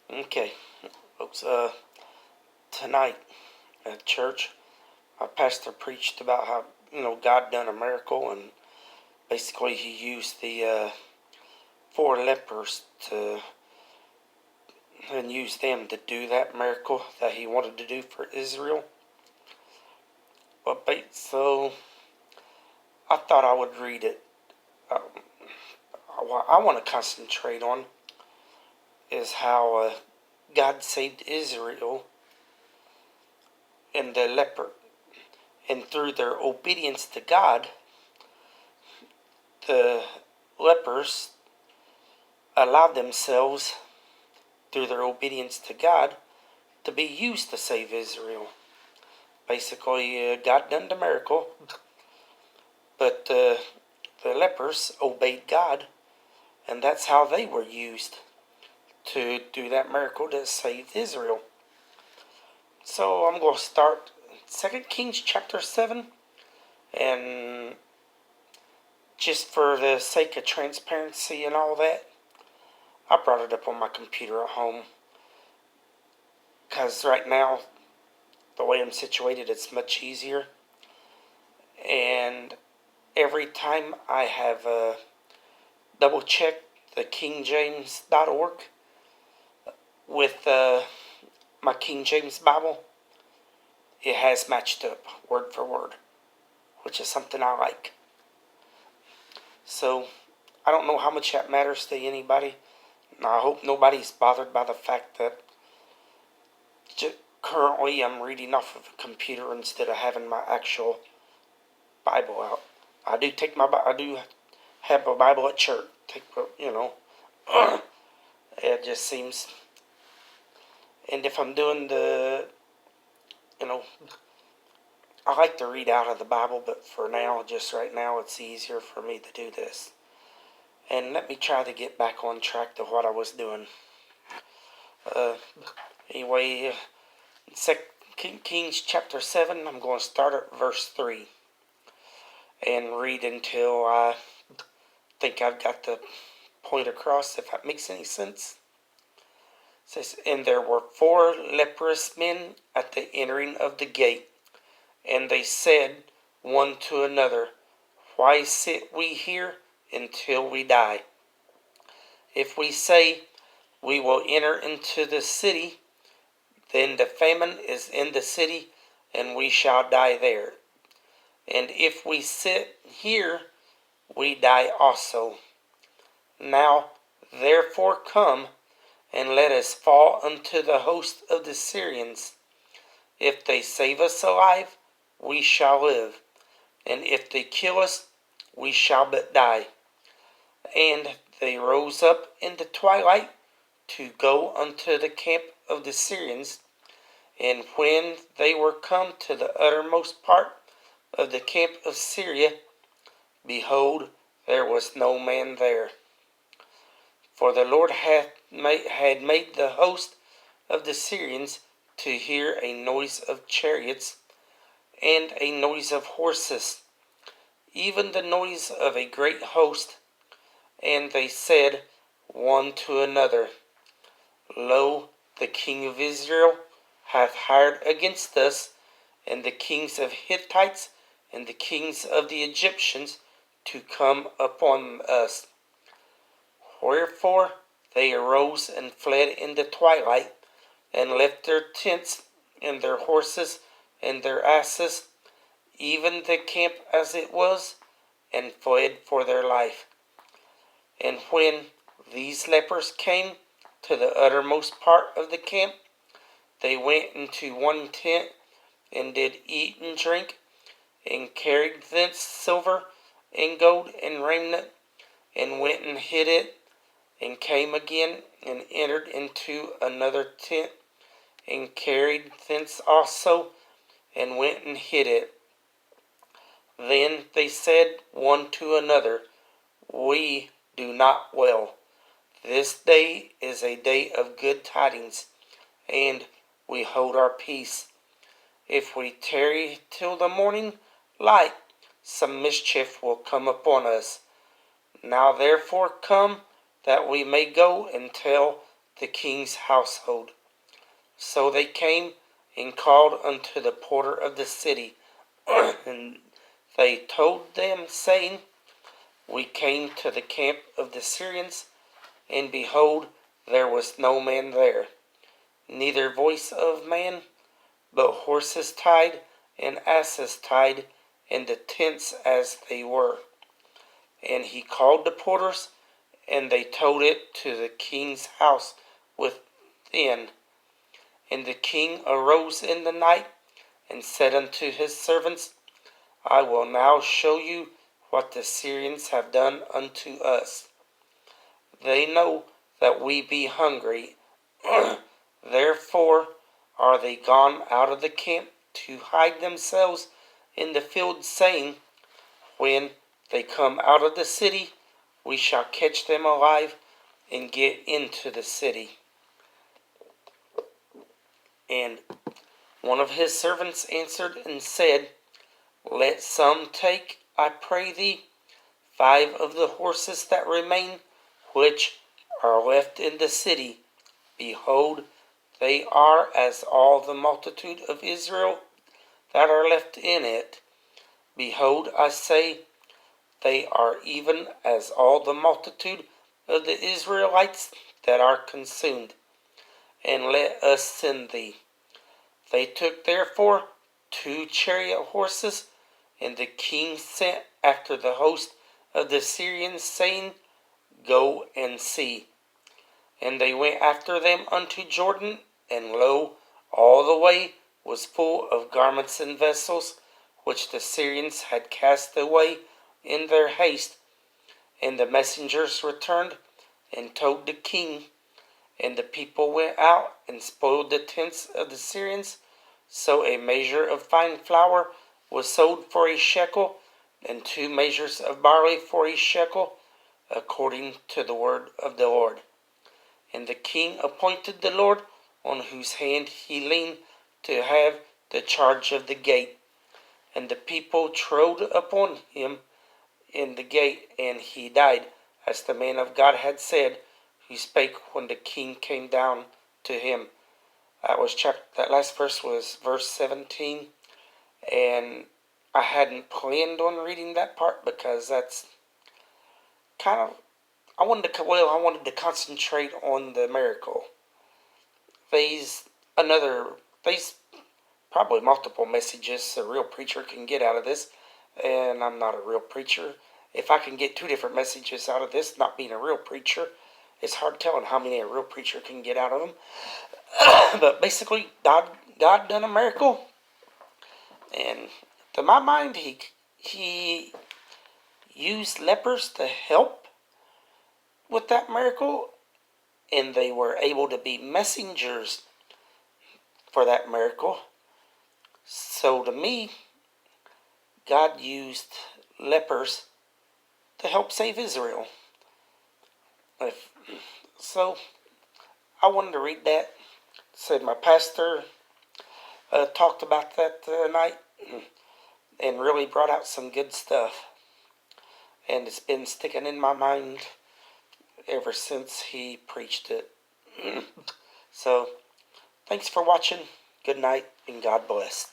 Okay, folks, tonight at church, our pastor preached about how, God done a miracle, and basically he used the four lepers and used them to do that miracle that he wanted to do for Israel. So I thought I would read it. What I want to concentrate on is how God saved Israel and the leper. And through their obedience to God, the lepers allowed themselves, through their obedience to God, to be used to save Israel. Basically, God done the miracle, but the lepers obeyed God, and that's how they were used to do that miracle to save Israel. So I'm going to start 2 Kings chapter 7, and just for the sake of transparency and all that, I brought it up on my computer at home, because right now, the way I'm situated, it's much easier. And every time I have double checked the KingJames.org with my King James Bible, it has matched up word for word, which is something I like. So I don't know how much that matters to anybody. I hope nobody's bothered by the fact that currently I'm reading off of a computer instead of having my actual Bible out. I do have a Bible at church. It just seems. And if I'm doing I like to read out of the Bible, but for now, just right now, it's easier for me to do this. And let me try to get back on track to what I was doing. Anyway, 2 Kings chapter 7, I'm going to start at verse 3 and read until I think I've got the point across, if that makes any sense. It says, "And there were 4 leprous men at the entering of the gate, and they said one to another, Why sit we here until we die? If we say, We will enter into the city, then the famine is in the city, and we shall die there. And if we sit here, we die also. Now therefore come, and let us fall unto the host of the Syrians. If they save us alive, we shall live, and if they kill us, we shall but die. And they rose up in the twilight to go unto the camp of the Syrians. And when they were come to the uttermost part of the camp of Syria, behold, there was no man there. For the Lord had made the host of the Syrians to hear a noise of chariots and a noise of horses, even the noise of a great host. And they said one to another, Lo, the king of Israel hath hired against us, and the kings of Hittites and the kings of the Egyptians to come upon us. Wherefore they arose and fled in the twilight, and left their tents and their horses and their asses, even the camp as it was, and fled for their life. And when these lepers came to the uttermost part of the camp, they went into one tent, and did eat and drink, and carried thence silver and gold and raiment, and went and hid it, and came again, and entered into another tent, and carried thence also, and went and hid it. Then they said one to another, We do not well. This day is a day of good tidings, and we hold our peace. If we tarry till the morning light, some mischief will come upon us. Now therefore come, that we may go and tell the king's household. So they came and called unto the porter of the city, and they told them, saying, We came to the camp of the Syrians, and behold, there was no man there, neither voice of man, but horses tied and asses tied, and the tents as they were. And he called the porters, and they told it to the king's house within. And the king arose in the night, and said unto his servants, I will now show you what the Syrians have done unto us. They know that we be hungry, therefore are they gone out of the camp to hide themselves in the field, saying, When they come out of the city, we shall catch them alive and get into the city. And one of his servants answered and said, Let some take, I pray thee, 5 of the horses that remain, which are left in the city. Behold, they are as all the multitude of Israel that are left in it. Behold, I say, they are even as all the multitude of the Israelites that are consumed. And let us send thee. They took therefore 2 chariot horses, and the king sent after the host of the Syrians, saying, Go and see. And they went after them unto Jordan, and lo, all the way was full of garments and vessels, which the Syrians had cast away in their haste. And the messengers returned and told the king. And the people went out and spoiled the tents of the Syrians. So a measure of fine flour was sold for a shekel, and 2 measures of barley for a shekel, according to the word of the Lord. And the king appointed the Lord, on whose hand he leaned, to have the charge of the gate. And the people trode upon him in the gate, and he died, as the man of God had said, who spake when the king came down to him. That last verse was verse 17, and I hadn't planned on reading that part because that's kind of I wanted to concentrate on the miracle. There's probably multiple messages a real preacher can get out of this, and I'm not a real preacher. If I can get 2 different messages out of this, not being a real preacher, it's hard telling how many a real preacher can get out of them. But basically, God done a miracle, and to my mind, he used lepers to help with that miracle, and they were able to be messengers for that miracle. So to me, God used lepers to help save Israel. So I wanted to read that. Said my pastor talked about that tonight and really brought out some good stuff. And it's been sticking in my mind ever since he preached it. So, thanks for watching. Good night, and God bless.